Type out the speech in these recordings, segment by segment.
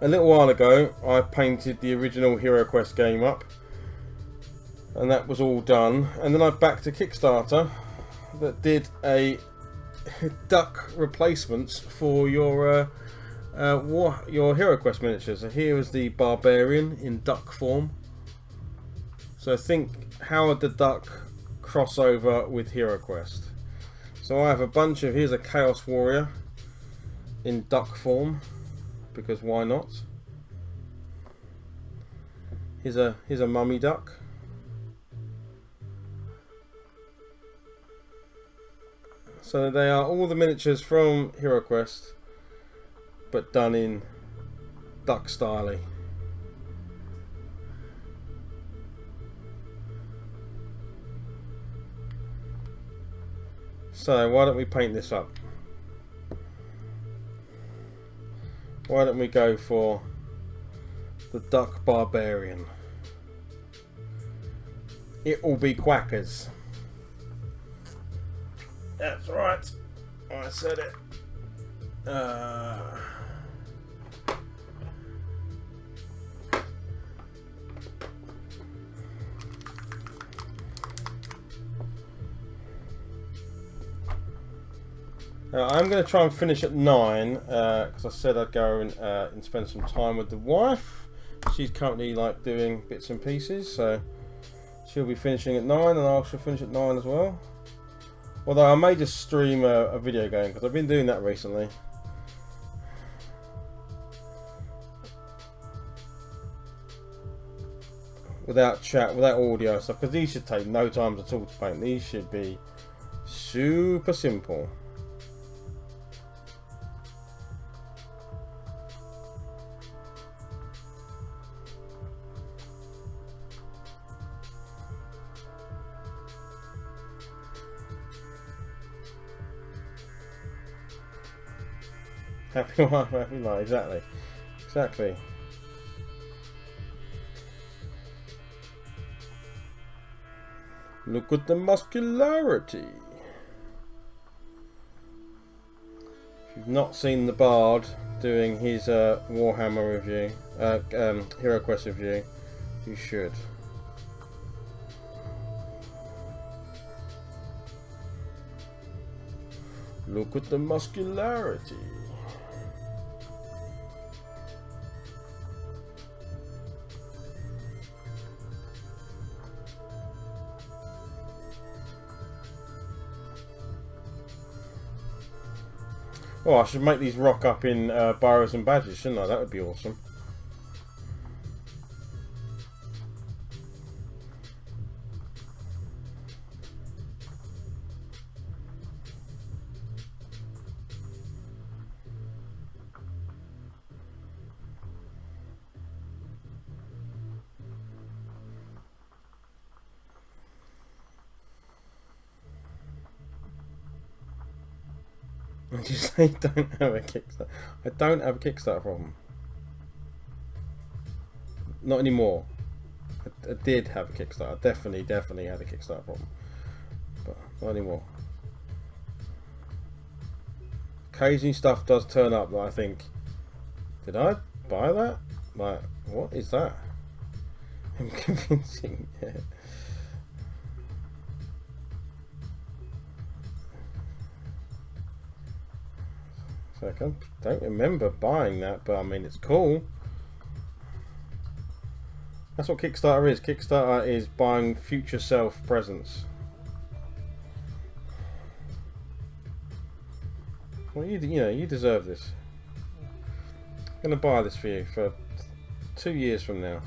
a little while ago I painted the original Hero Quest game up, and that was all done, and then I backed a Kickstarter that did a duck replacements for your Hero Quest miniatures. So here is the Barbarian in duck form. So think Howard the Duck crossover with Hero Quest. So I have a bunch of, here's a Chaos Warrior in duck form, because why not? Here's a mummy duck. So they are all the miniatures from Hero Quest, but done in duck style. So why don't we paint this up? Why don't we go for the Duck Barbarian? It will be quackers. That's right. I said it. I'm going to try and finish at 9 because I said I'd go and spend some time with the wife. She's currently like doing bits and pieces, so she'll be finishing at 9 and I shall finish at 9 as well. Although I may just stream a video game because I've been doing that recently. Without chat, without audio stuff, because these should take no time at all to paint. These should be super simple. Happy wife, happy life. Exactly. Look at the muscularity. If you've not seen the Bard doing his Warhammer review, Hero Quest review, you should. Look at the muscularity. Oh, I should make these rock up in biros and badges, shouldn't I? That would be awesome. Did you say don't have a Kickstarter? I don't have a Kickstarter problem. Not anymore. I did have a Kickstarter. I definitely had a Kickstarter problem. But not anymore. Occasionally stuff does turn up that I think, did I buy that? Like, what is that? I'm convincing. Yeah. I don't remember buying that, but I mean, it's cool. That's what Kickstarter is. Kickstarter is buying future self presents. Well, you know, you deserve this. I'm gonna buy this for you for 2 years from now.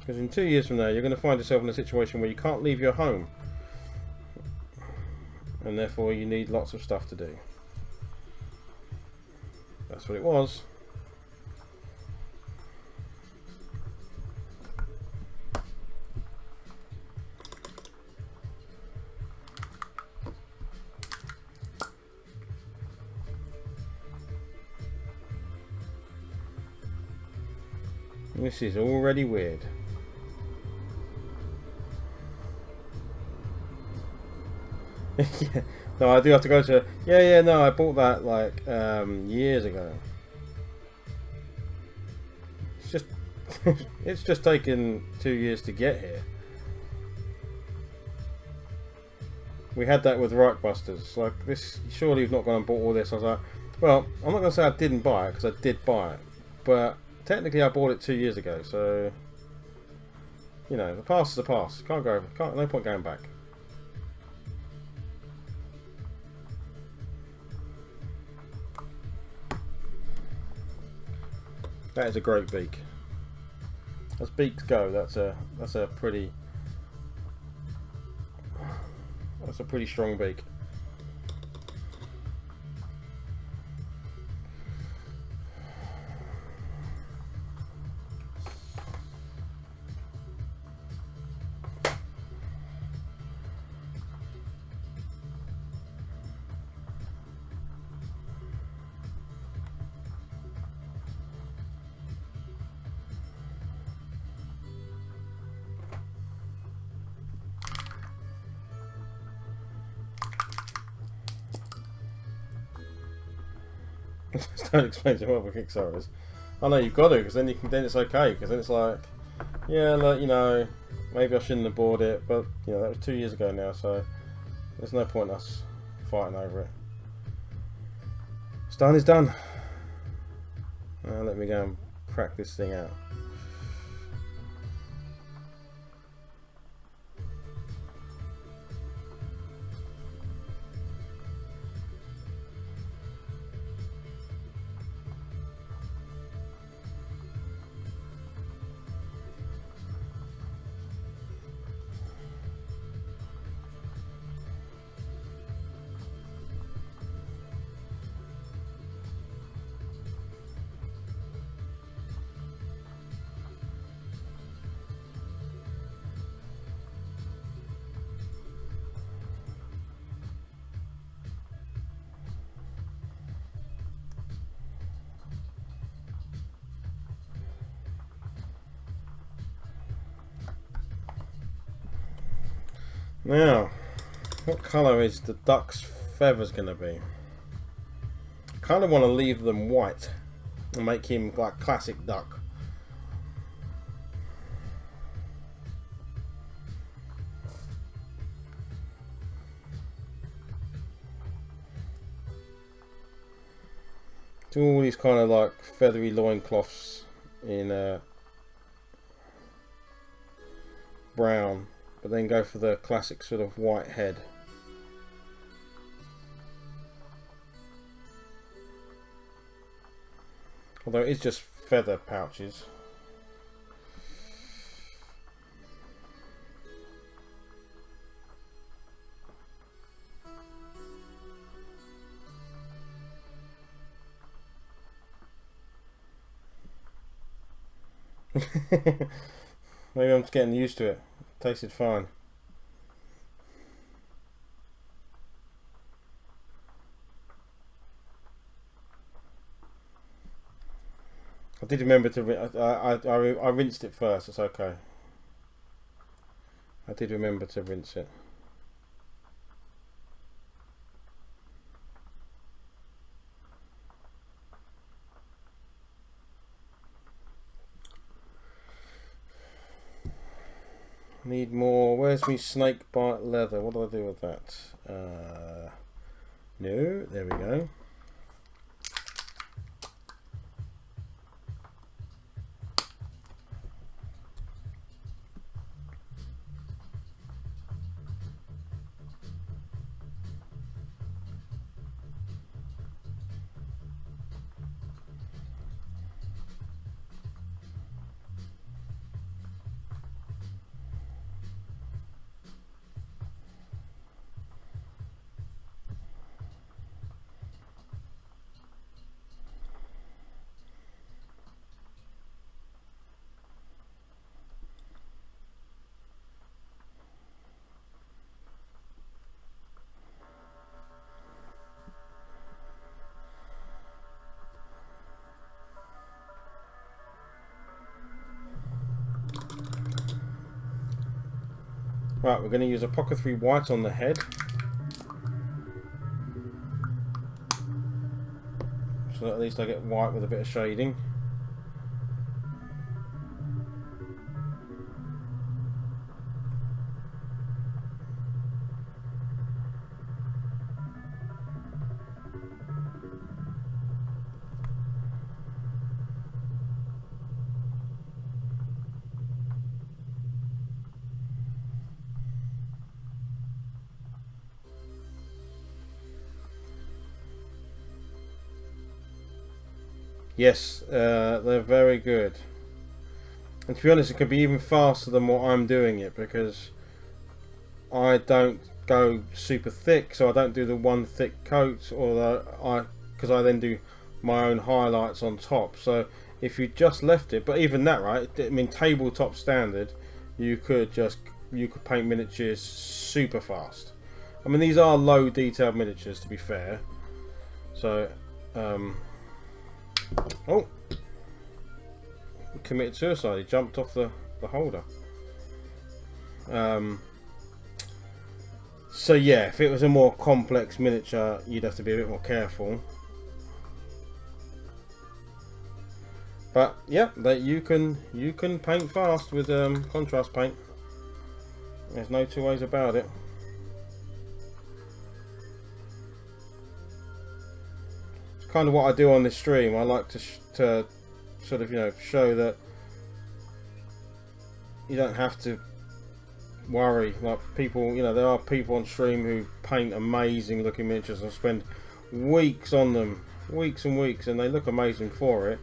Because in 2 years from now, you're going to find yourself in a situation where you can't leave your home. And therefore you need lots of stuff to do. That's what it was. This is already weird. Yeah. No, I do have to go to. Yeah, no, I bought that like years ago. It's just, it's just taken 2 years to get here. We had that with Reichbusters. Like this, surely you've not gone and bought all this. I was like, well, I'm not going to say I didn't buy it because I did buy it, but technically I bought it 2 years ago. So, you know, the past is the past. Can't go. No point going back. That is a great beak. As beaks go, that's a pretty strong beak. Just don't explain to me what a Kickstarter is. I know you've got to, because then it's okay, because then it's like, yeah, look, you know, maybe I shouldn't have bought it, but you know that was 2 years ago now, so there's no point in us fighting over it. What's done is done. Now let me go and crack this thing out. Now, what colour is the duck's feathers going to be? I kind of want to leave them white and make him like classic duck. Do all these kind of like feathery loincloths in brown, but then go for the classic sort of white head. Although it is just feather pouches. Maybe I'm just getting used to it. Tasted fine. I did remember to. I rinsed it first. It's okay. I did remember to rinse it. Need more. Where's my snake bite leather? What do I do with that? No, there we go. Right, we're going to use a Pocket 3 white on the head. so at least I get white with a bit of shading. Yes, they're very good. And to be honest, it could be even faster than what I'm doing it, because I don't go super thick, so I don't do the one thick coat, or because I then do my own highlights on top. So if you just left it, but even that, right? I mean, tabletop standard, you could paint miniatures super fast. I mean, these are low detailed miniatures, to be fair. So, oh, committed suicide. He jumped off the holder. So yeah, if it was a more complex miniature, you'd have to be a bit more careful. But yeah, that you can paint fast with contrast paint. There's no two ways about it. It's kind of what I do on this stream. I like to sort of, you know, show that you don't have to worry. Like, people, you know, there are people on stream who paint amazing looking miniatures and spend weeks on them, weeks and weeks, and they look amazing for it.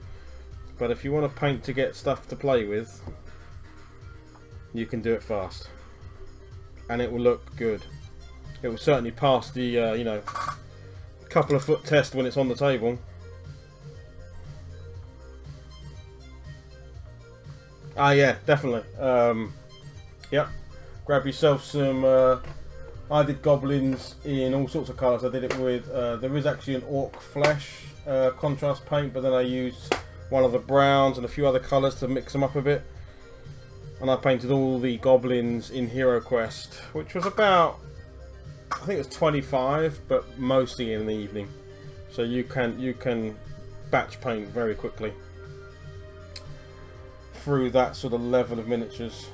But if you want to paint to get stuff to play with, you can do it fast, and it will look good. It will certainly pass the you know, couple of foot test when it's on the table. Ah, yeah, definitely. Yep. Grab yourself some. I did goblins in all sorts of colours. I did it with. There is actually an orc flesh contrast paint, but then I used one of the browns and a few other colours to mix them up a bit. And I painted all the goblins in Hero Quest, which was about, I think it was 25, but mostly in the evening. So you can batch paint very quickly through that sort of level of miniatures.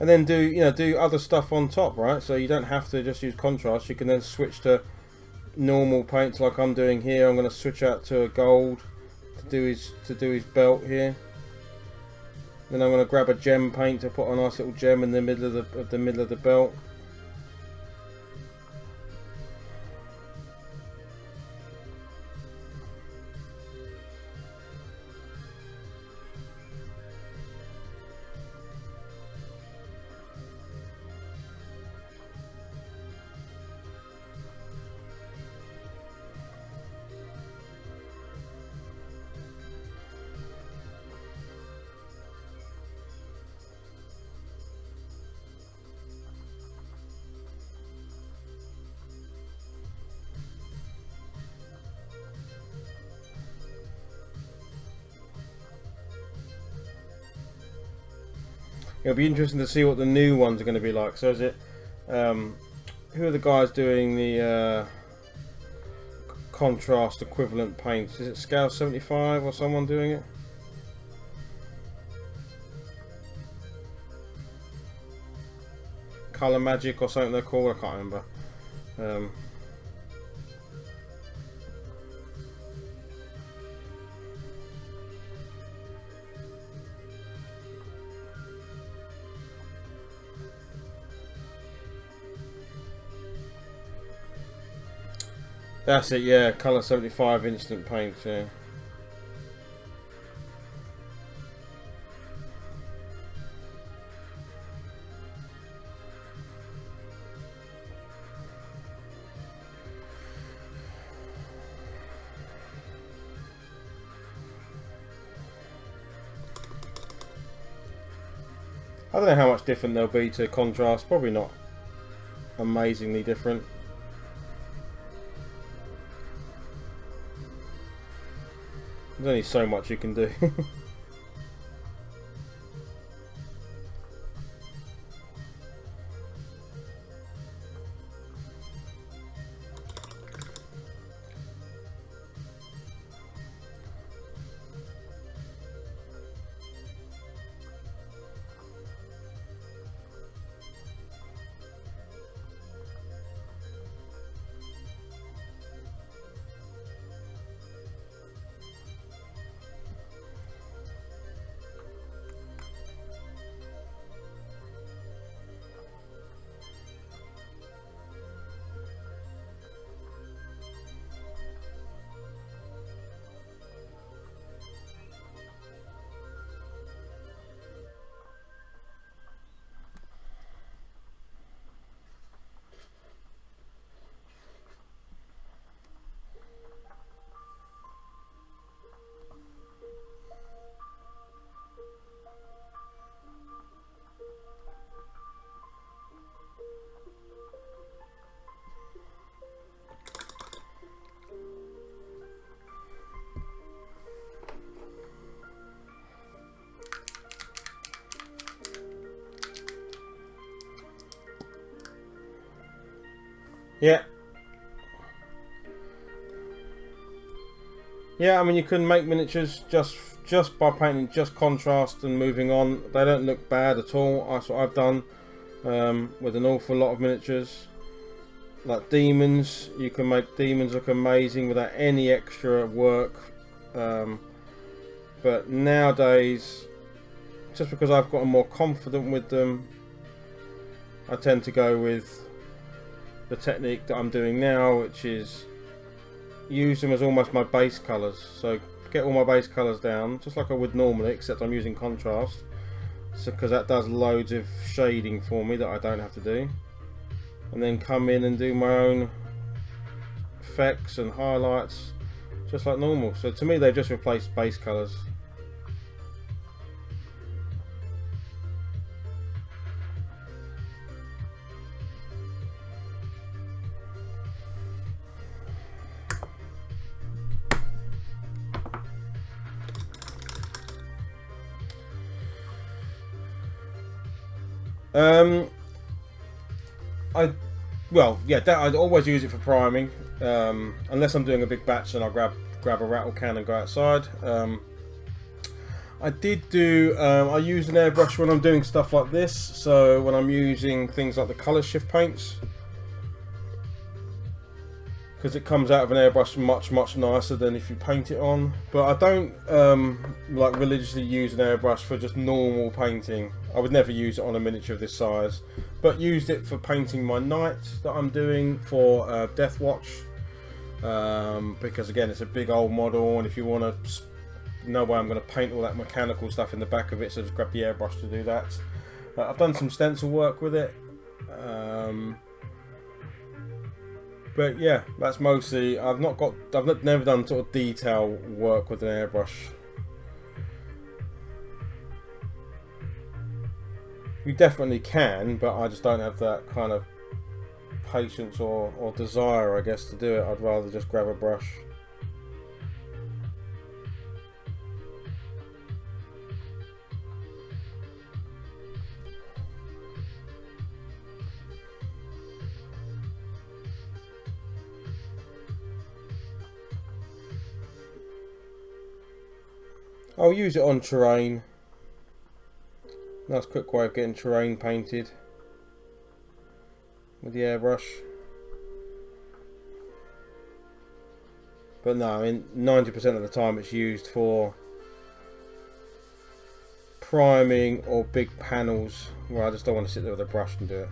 And then do other stuff on top, right? So you don't have to just use contrast. You can then switch to normal paints like I'm doing here. I'm going to switch out to a gold to do his belt here. Then I'm going to grab a gem paint to put a nice little gem in the middle of the belt. It'll be interesting to see what the new ones are going to be like. So is it, who are the guys doing the contrast equivalent paints? Is it Scale 75 or someone doing it? Colour Magic or something they're called, I can't remember. That's it, yeah, Colour 75 instant paint, yeah. I don't know how much different they'll be to contrast, probably not amazingly different. There's only so much you can do. Yeah. Yeah, I mean, you can make miniatures just by painting just contrast and moving on. They don't look bad at all. That's what I've done with an awful lot of miniatures. Like demons, you can make demons look amazing without any extra work. But nowadays, just because I've gotten more confident with them, I tend to go with the technique that I'm doing now, which is use them as almost my base colours. So get all my base colours down, just like I would normally, except I'm using contrast. So because that does loads of shading for me that I don't have to do. And then come in and do my own effects and highlights, just like normal. So to me, they've just replaced base colours. I'd always use it for priming, unless I'm doing a big batch, and I'll grab a rattle can and go outside. I use an airbrush when I'm doing stuff like this, so when I'm using things like the colour shift paints, because it comes out of an airbrush much nicer than if you paint it on. But I don't like religiously use an airbrush for just normal painting. I would never use it on a miniature of this size, but used it for painting my knight that I'm doing for Death Watch, because again it's a big old model, and if you want to know where I'm going to paint all that mechanical stuff in the back of it, so just grab the airbrush to do that. I've done some stencil work with it. But yeah, that's mostly. I've never done sort of detail work with an airbrush. You definitely can, but I just don't have that kind of patience or desire, I guess, to do it. I'd rather just grab a brush. I'll use it on terrain. Nice quick way of getting terrain painted with the airbrush. But no, I mean 90% of the time it's used for priming or big panels where I just don't want to sit there with a brush and do it.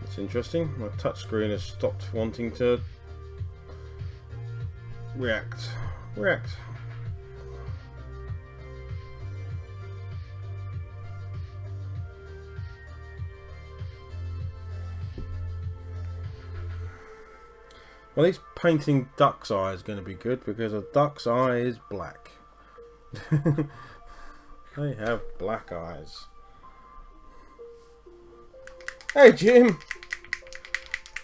That's interesting. My touchscreen has stopped wanting to react. Well, at least painting duck's eye is going to be good, because a duck's eye is black. They have black eyes. Hey Jim!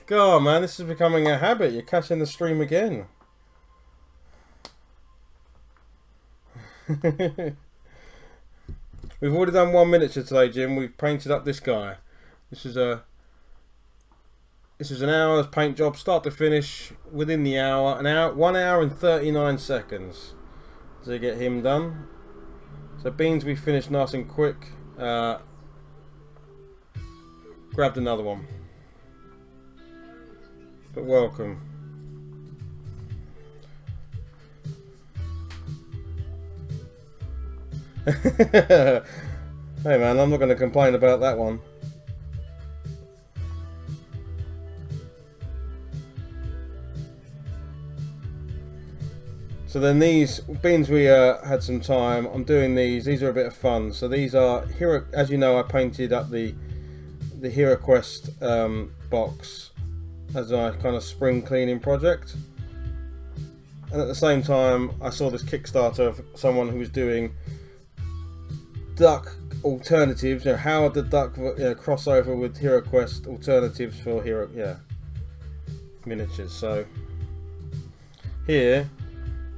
God man, this is becoming a habit. You're catching the stream again. We've already done 1 miniature today, Jim. We've painted up this guy. This is an hour's paint job, start to finish, within the hour. 1 hour and 39 seconds to get him done. So beans we finished nice and quick. Grabbed another one. But welcome. Hey man, I'm not going to complain about that one. So then these, beans we had some time, I'm doing these are a bit of fun. So these are, Hero, as you know, I painted up the Hero Quest box as a kind of spring cleaning project. And at the same time, I saw this Kickstarter of someone who was doing duck alternatives. You know, how the duck crossover with Hero Quest alternatives for miniatures. So here,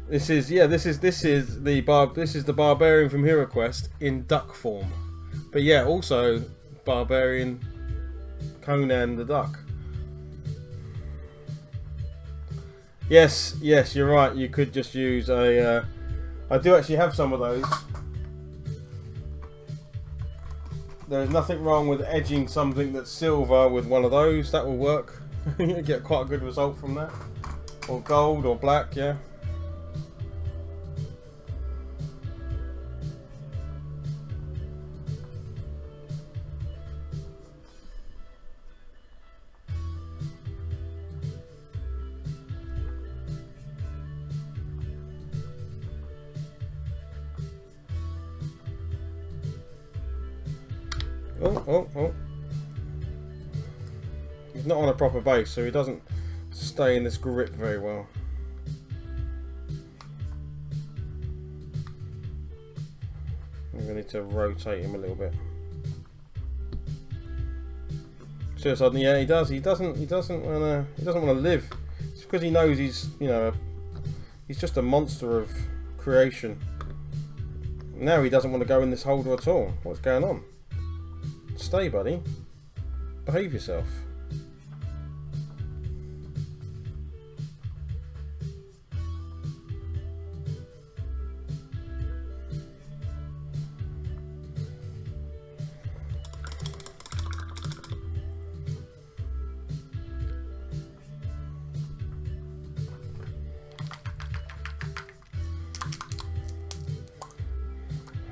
this is the Barbarian from Hero Quest in duck form. But yeah, also Barbarian Conan the Duck. Yes, you're right. You could just use a. I do actually have some of those. There's nothing wrong with edging something that's silver with one of those. That will work. You get quite a good result from that. Or gold or black, yeah. Oh. He's not on a proper base, so he doesn't stay in this grip very well. I'm going to need to rotate him a little bit. So suddenly, yeah, he does. He doesn't want to live. It's because he knows he's just a monster of creation. Now he doesn't want to go in this holder at all. What's going on? Stay, buddy. Behave yourself.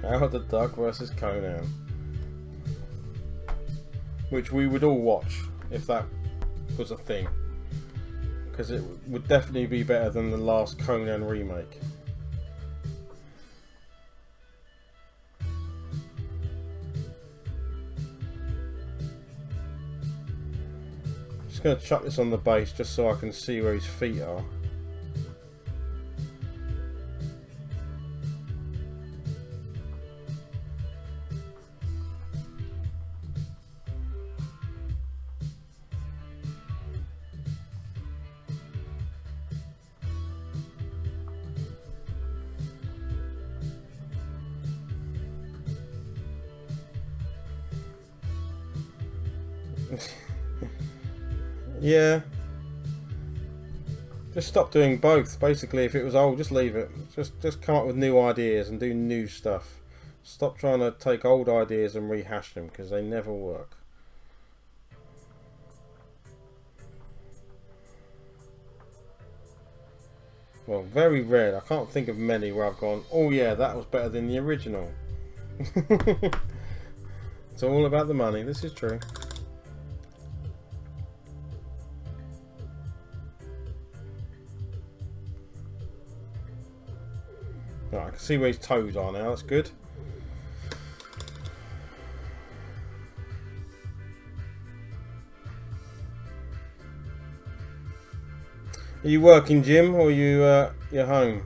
Howard the Duck versus Conan. Which we would all watch if that was a thing, because it would definitely be better than the last Conan remake. Just going to chuck this on the base just so I can see where his feet are. Yeah. Just stop doing both. Basically, if it was old, just leave it. Just come up with new ideas and do new stuff. Stop trying to take old ideas and rehash them, because they never work. Well, very rare. I can't think of many where I've gone, oh yeah, that was better than the original. It's all about the money. This is true. Right, I can see where his toes are now. That's good. Are you working, Jim, or are you're home?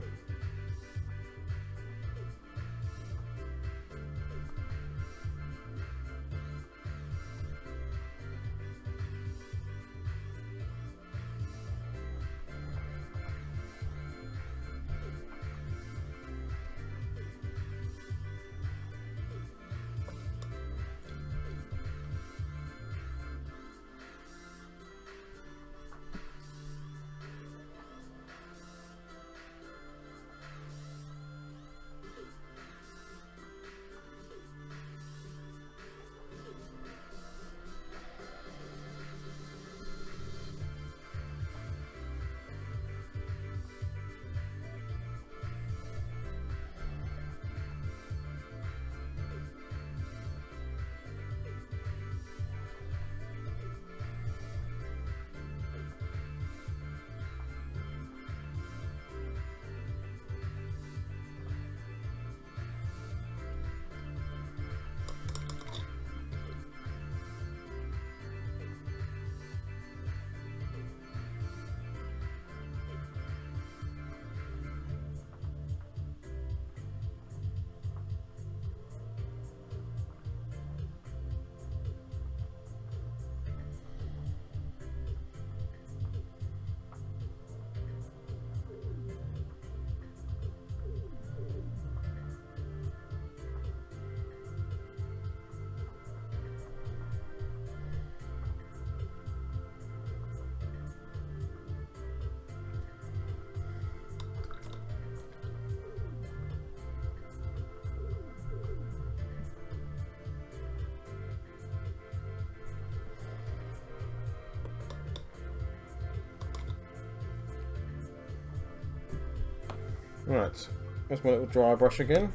Right, there's my little dry brush again.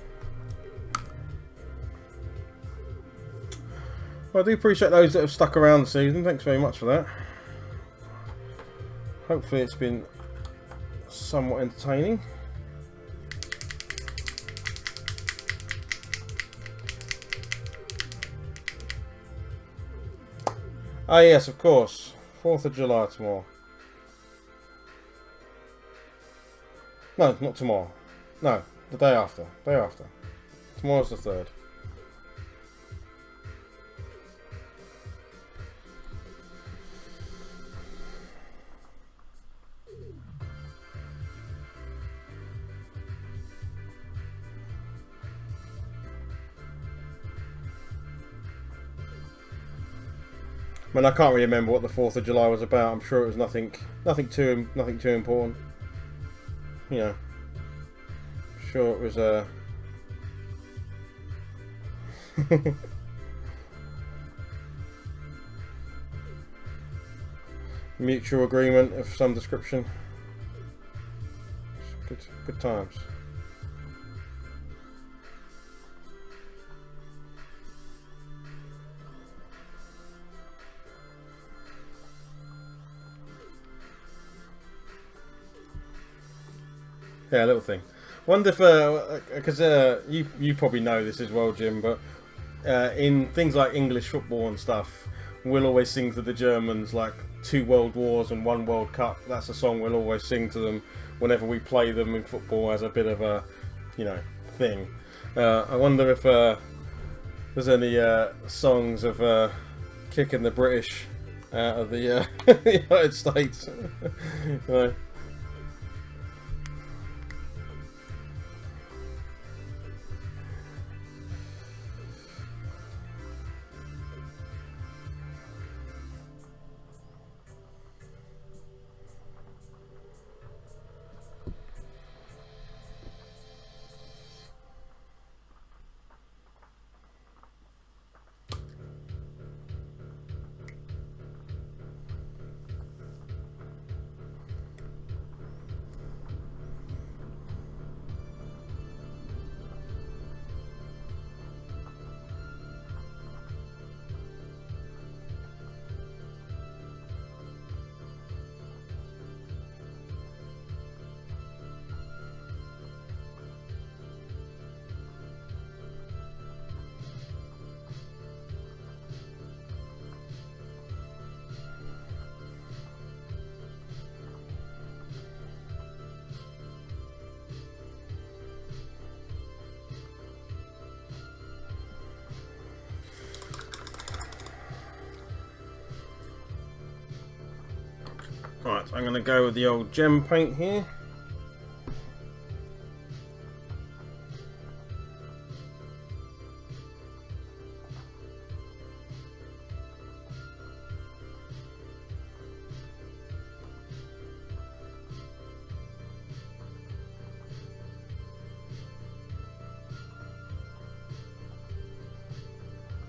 Well, I do appreciate those that have stuck around this season. Thanks very much for that. Hopefully it's been somewhat entertaining. Ah yes, of course. 4th of July tomorrow. No, not tomorrow. No, the day after. Day after. Tomorrow's the 3rd. I mean, I can't really remember what the 4th of July was about. I'm sure it was nothing too important. You know, sure it was mutual agreement of some description. Good times. Yeah, a little thing. Wonder if, because you probably know this as well, Jim, but in things like English football and stuff, we'll always sing to the Germans like 2 World Wars and 1 World Cup. That's a song we'll always sing to them whenever we play them in football as a bit of a, you know, thing. I wonder if there's any songs of kicking the British out of the United States. You know. Right, I'm going to go with the old gem paint here.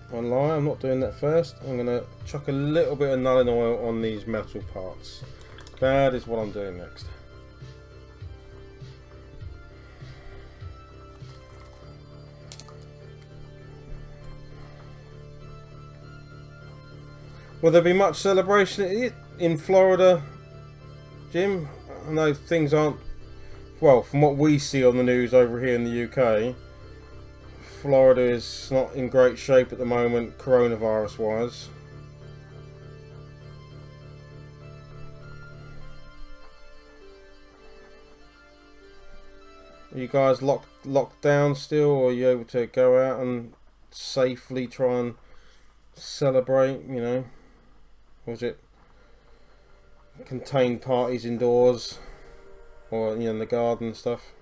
One lie, I'm not doing that first. I'm going to chuck a little bit of nulling oil on these metal parts. That is what I'm doing next. Will there be much celebration in Florida, Jim? I know things aren't, well, from what we see on the news over here in the UK, Florida is not in great shape at the moment, coronavirus wise. Are you guys locked down still, or are you able to go out and safely try and celebrate, you know? Or is it contained parties indoors, or, you know, in the garden and stuff?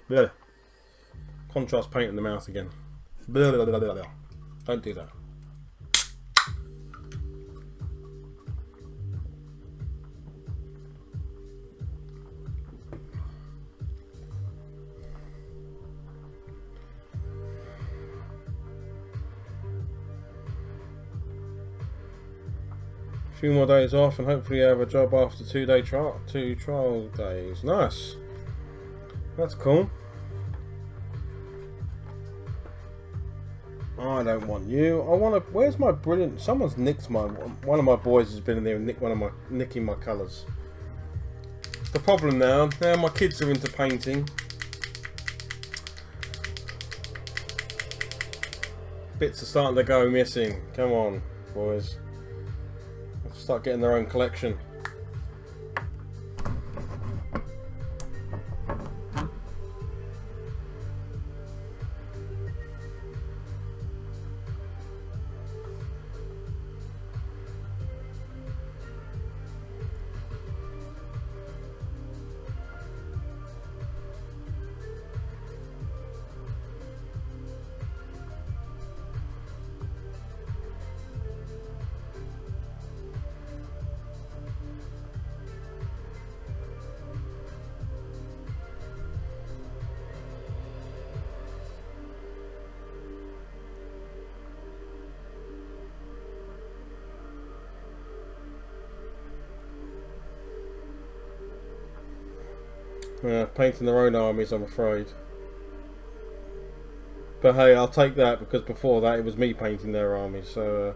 Blech. Contrast paint in the mouth again. Blech. Don't do that. A few more days off and hopefully have a job after 2 trial days. Nice. That's cool. I don't want you. I want to. Where's my brilliant? Someone's nicked my. One of my boys has been in there and nicking my colours. The problem now. Now my kids are into painting. Bits are starting to go missing. Come on, boys. Start getting their own collection. Painting their own armies, I'm afraid. But hey, I'll take that because before that it was me painting their armies, so...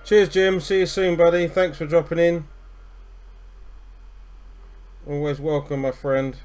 Cheers, Jim. See you soon, buddy. Thanks for dropping in. Always welcome, my friend.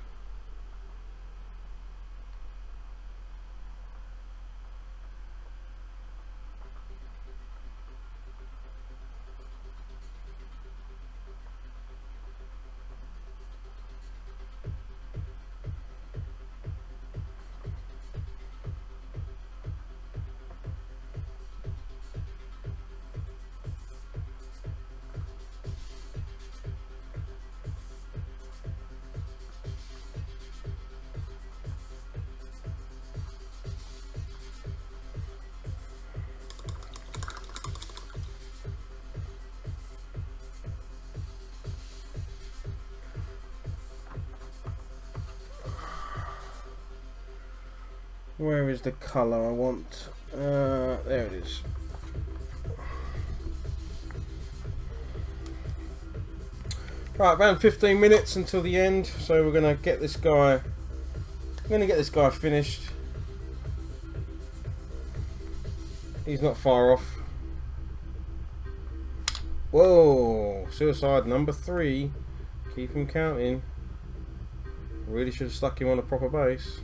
Where is the colour I want? There it is. Right, around 15 minutes until the end, so we're gonna get this guy. I'm gonna get this guy finished. He's not far off. Whoa! Suicide number 3. Keep him counting. Really should have stuck him on a proper base.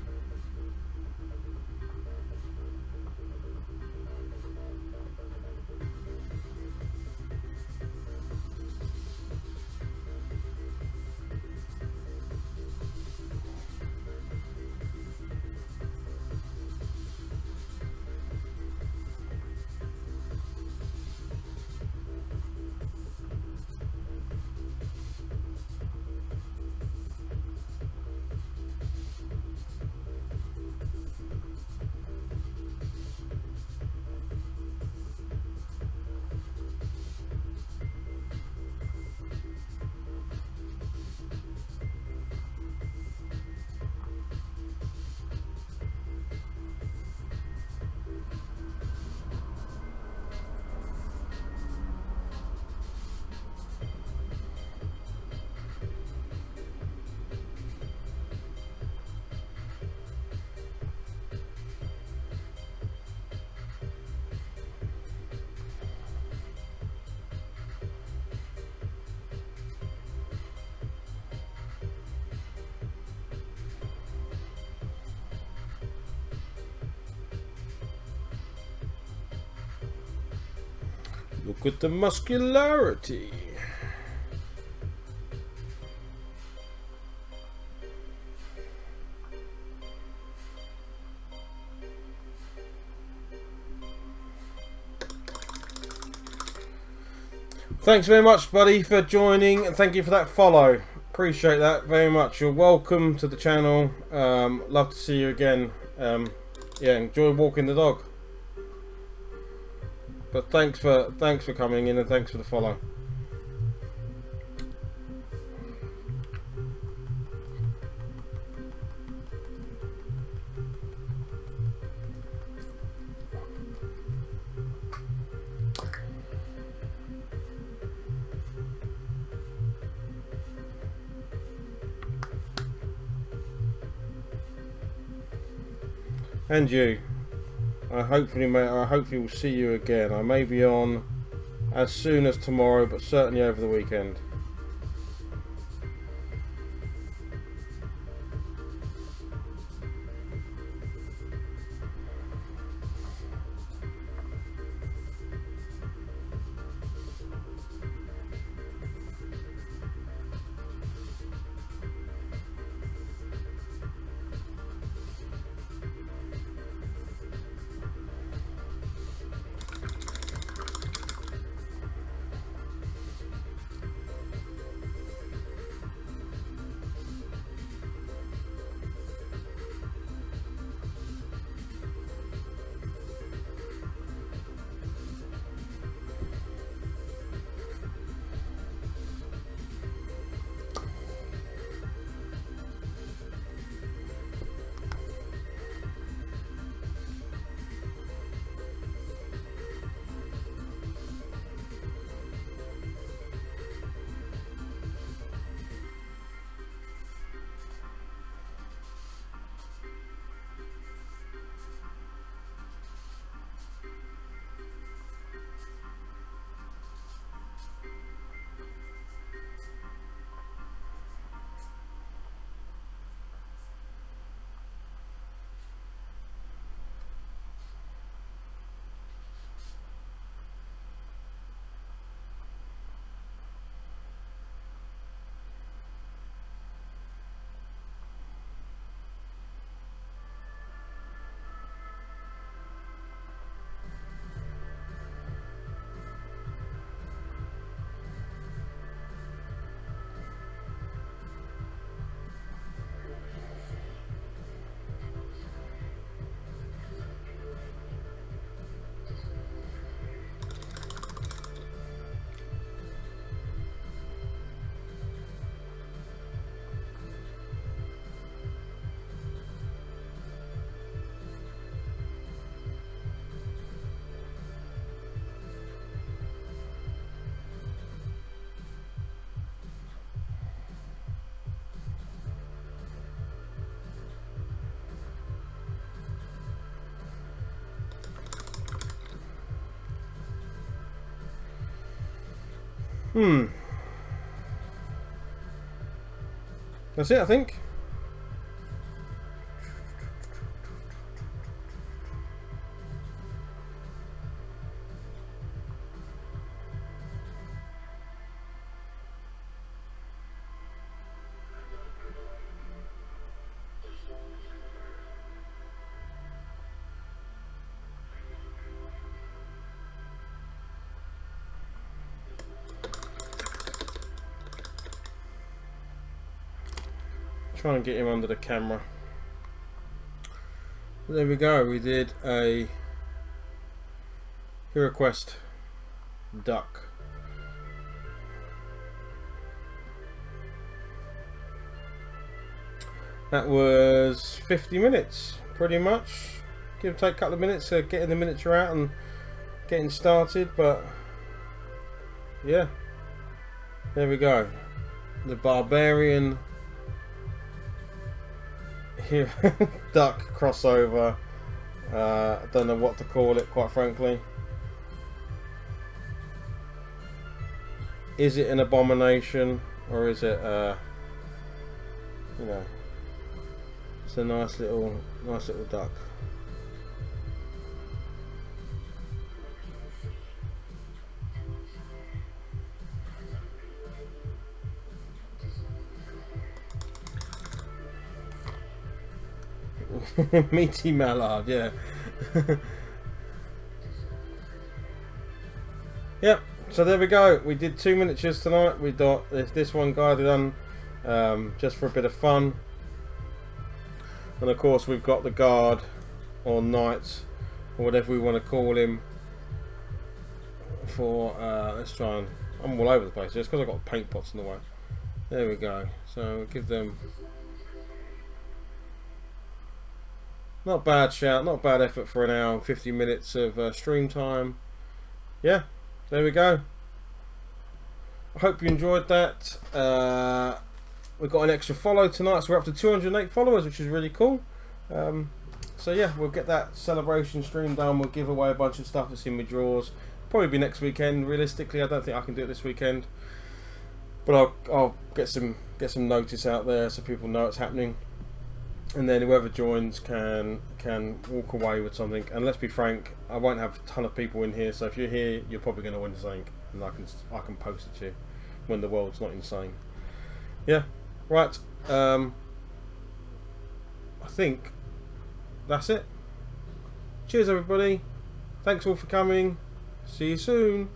Look at the muscularity. Thanks very much, buddy, for joining, and thank you for that follow. Appreciate that very much. You're welcome to the channel. Love to see you again. Yeah, enjoy walking the dog. But thanks for coming in, and thanks for the follow. And you. I hopefully will see you again. I may be on as soon as tomorrow, but certainly over the weekend. That's it, I think. Try and get him under the camera. There we go. We did a Hero Quest duck. That was 50 minutes, pretty much. Give or take a couple of minutes of getting the miniature out and getting started, but yeah, there we go. The Barbarian here duck crossover. I don't know what to call it, quite frankly. Is it an abomination, or is it you know, it's a nice little duck. Meaty mallard, yeah. Yep, so there we go. We did 2 miniatures tonight. We got this one guy done just for a bit of fun. And of course we've got the guard or knight or whatever we want to call him for let's try and I'm all over the place just because I've got paint pots in the way. There we go. So we'll give them not bad shout, not bad effort for an hour and 50 minutes of stream time. Yeah, there we go. I hope you enjoyed that. We've got an extra follow tonight, so we're up to 208 followers, which is really cool. So yeah, we'll get that celebration stream done. We'll give away a bunch of stuff that's in my drawers. Probably be next weekend. Realistically, I don't think I can do it this weekend, but I'll get some notice out there so people know it's happening. And then whoever joins can walk away with something. And let's be frank, I won't have a ton of people in here, so if you're here, you're probably going to win something, and I can post it to you when the world's not insane. Yeah, right. I think that's it. Cheers, everybody. Thanks all for coming. See you soon.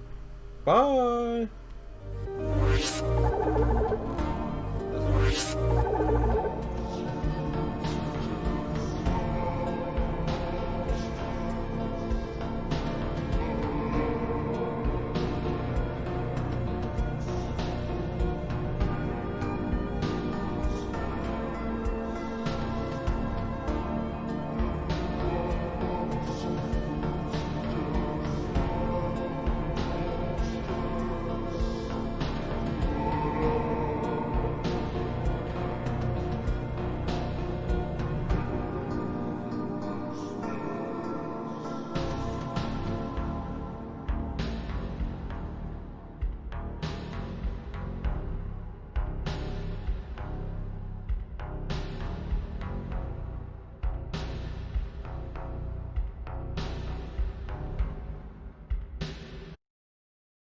Bye.